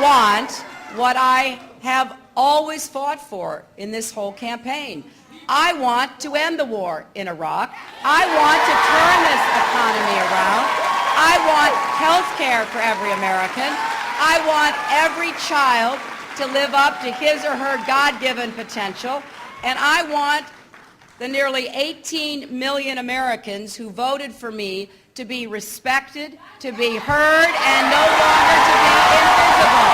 want what I have always fought for in this whole campaign. I want to end the war in Iraq. I want to turn this economy around. I want health care for every American. I want every child to live up to his or her God-given potential. And I want the nearly 18 million Americans who voted for me to be respected, to be heard, and no longer to be invisible.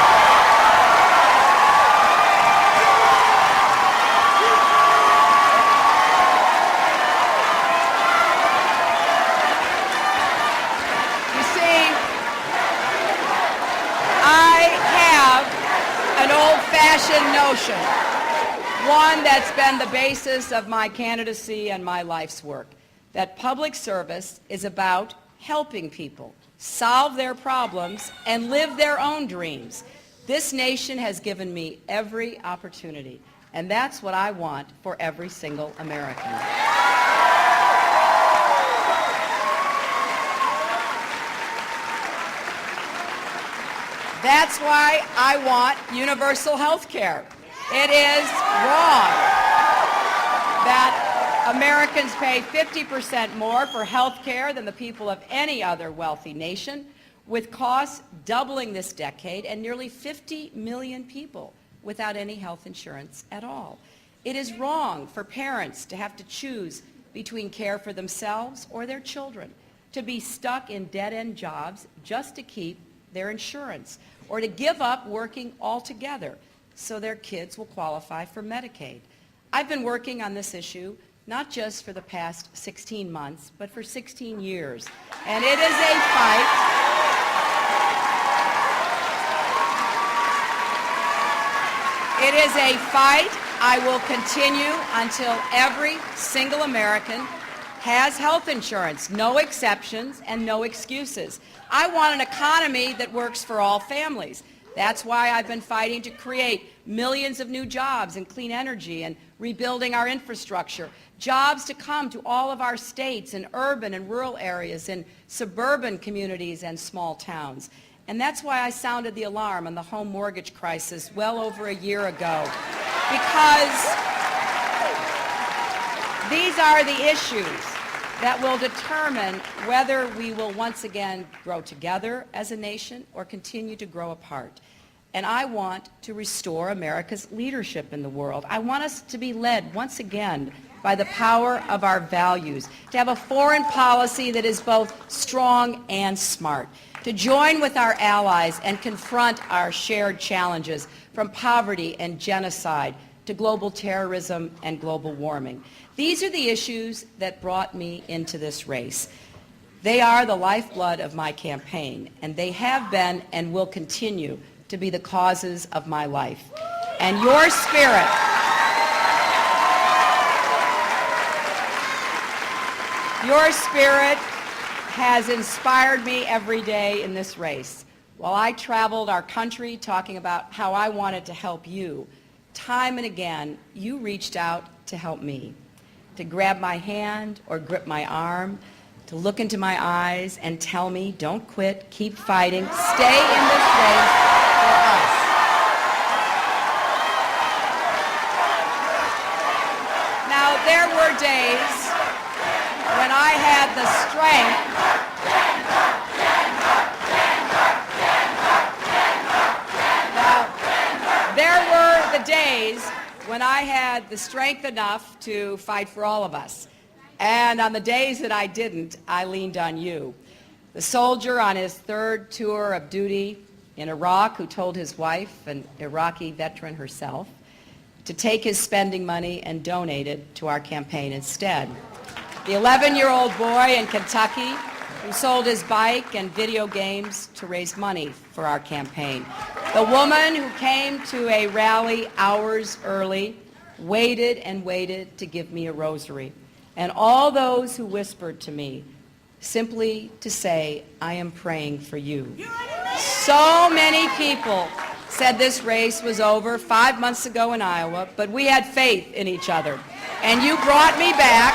You see, I have an old-fashioned notion, one that's been the basis of my candidacy and my life's work, that public service is about helping people solve their problems and live their own dreams. This nation has given me every opportunity, and that's what I want for every single American. That's why I want universal health care. It is wrong that Americans pay 50% more for health care than the people of any other wealthy nation, with costs doubling this decade and nearly 50 million people without any health insurance at all. It is wrong for parents to have to choose between care for themselves or their children, to be stuck in dead-end jobs just to keep their insurance, or to give up working altogether so their kids will qualify for Medicaid. I've been working on this issue not just for the past 16 months, but for 16 years. And it is a fight. It is a fight I will continue until every single American has health insurance, no exceptions and no excuses. I want an economy that works for all families. That's why I've been fighting to create millions of new jobs in clean energy and rebuilding our infrastructure, jobs to come to all of our states in urban and rural areas, in suburban communities and small towns. And that's why I sounded the alarm on the home mortgage crisis well over a year ago, because these are the issues that will determine whether we will once again grow together as a nation or continue to grow apart. And I want to restore America's leadership in the world. I want us to be led once again by the power of our values, to have a foreign policy that is both strong and smart, to join with our allies and confront our shared challenges, from poverty and genocide to global terrorism and global warming. These are the issues that brought me into this race. They are the lifeblood of my campaign, and they have been and will continue to be the causes of my life. And your spirit, has inspired me every day in this race. While I traveled our country talking about how I wanted to help you, time and again, you reached out to help me, to grab my hand or grip my arm, to look into my eyes and tell me, don't quit, keep fighting, stay in this race for us. Now, there were days when I had the strength when I had the strength enough to fight for all of us. And on the days that I didn't, I leaned on you. The soldier on his third tour of duty in Iraq who told his wife, an Iraqi veteran herself, to take his spending money and donate it to our campaign instead. The 11-year-old boy in Kentucky who sold his bike and video games to raise money for our campaign. The woman who came to a rally hours early, waited and waited to give me a rosary. And all those who whispered to me, simply to say, I am praying for you. So many people said this race was over 5 months ago in Iowa, but we had faith in each other. And you brought me back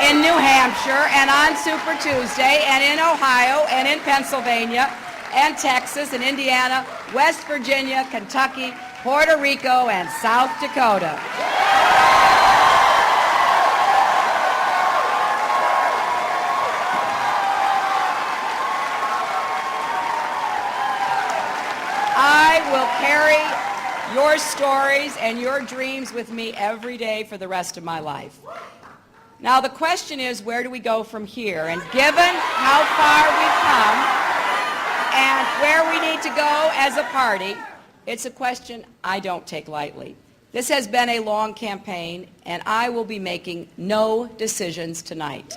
in New Hampshire and on Super Tuesday and in Ohio and in Pennsylvania. and Texas and Indiana, West Virginia, Kentucky, Puerto Rico, and South Dakota. I will carry your stories and your dreams with me every day for the rest of my life. Now the question is, where do we go from here? And given how far we've come and where we need to go as a party, it's a question I don't take lightly. This has been a long campaign, and I will be making no decisions tonight.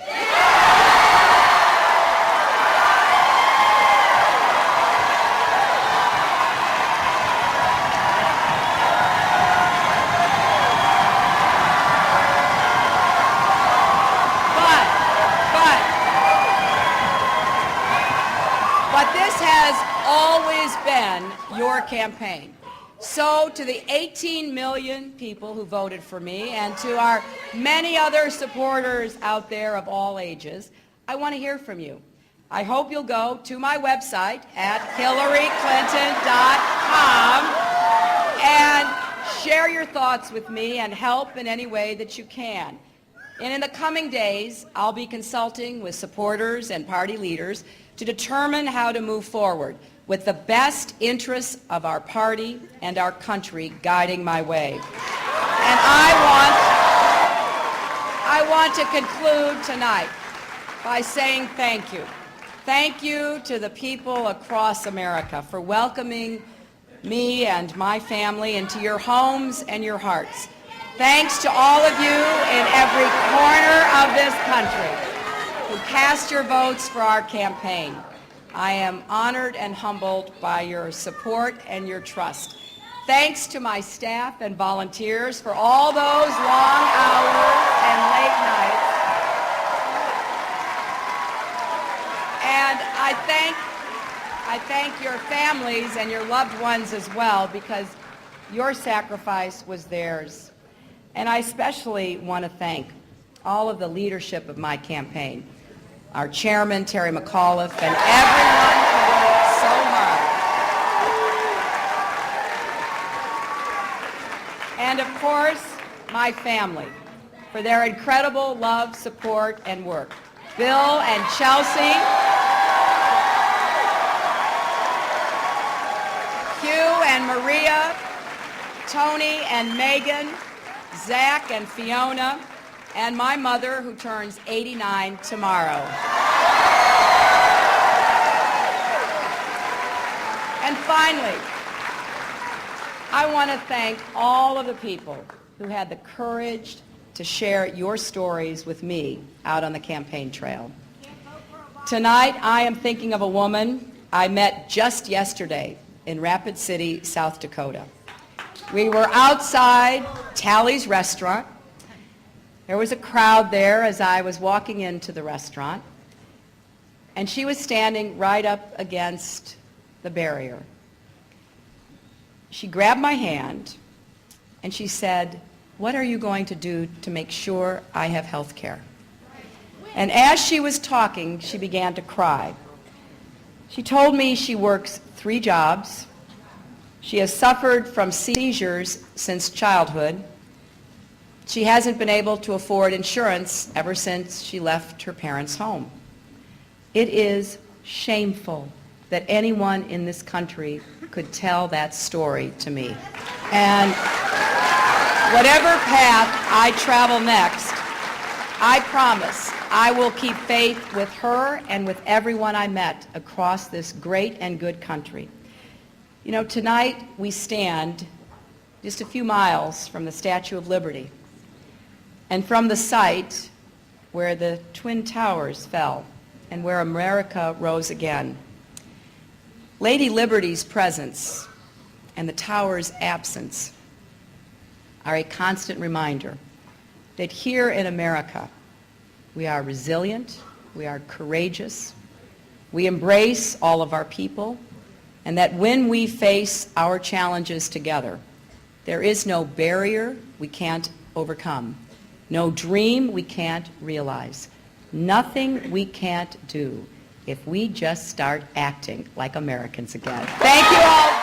Always been your campaign. So to the 18 million people who voted for me and to our many other supporters out there of all ages, I want to hear from you. I hope you'll go to my website at HillaryClinton.com and share your thoughts with me and help in any way that you can. And in the coming days, I'll be consulting with supporters and party leaders to determine how to move forward with the best interests of our party and our country guiding my way. And I want to conclude tonight by saying thank you. Thank you to the people across America for welcoming me and my family into your homes and your hearts. Thanks to all of you in every corner of this country who cast your votes for our campaign. I am honored and humbled by your support and your trust. Thanks to my staff and volunteers for all those long hours and late nights. And I thank your families and your loved ones as well, because your sacrifice was theirs. And I especially want to thank all of the leadership of my campaign, our chairman, Terry McAuliffe, and everyone who worked so hard. And of course, my family, for their incredible love, support, and work. Bill and Chelsea, Hugh and Maria, Tony and Megan, Zach and Fiona, and my mother, who turns 89 tomorrow. And finally, I want to thank all of the people who had the courage to share your stories with me out on the campaign trail. Tonight, I am thinking of a woman I met just yesterday in Rapid City, South Dakota. We were outside Tally's restaurant. There was a crowd there as I was walking into the restaurant, and she was standing right up against the barrier. She grabbed my hand and she said, "What are you going to do to make sure I have health care?" And as she was talking, she began to cry. She told me she works 3 jobs. She has suffered from seizures since childhood. She hasn't been able to afford insurance ever since she left her parents' home. It is shameful that anyone in this country could tell that story to me. And whatever path I travel next, I promise I will keep faith with her and with everyone I met across this great and good country. You know, tonight we stand just a few miles from the Statue of Liberty and from the site where the Twin Towers fell and where America rose again. Lady Liberty's presence and the tower's absence are a constant reminder that here in America we are resilient, we are courageous, we embrace all of our people, and that when we face our challenges together, there is no barrier we can't overcome, no dream we can't realize, nothing we can't do, if we just start acting like Americans again. Thank you all.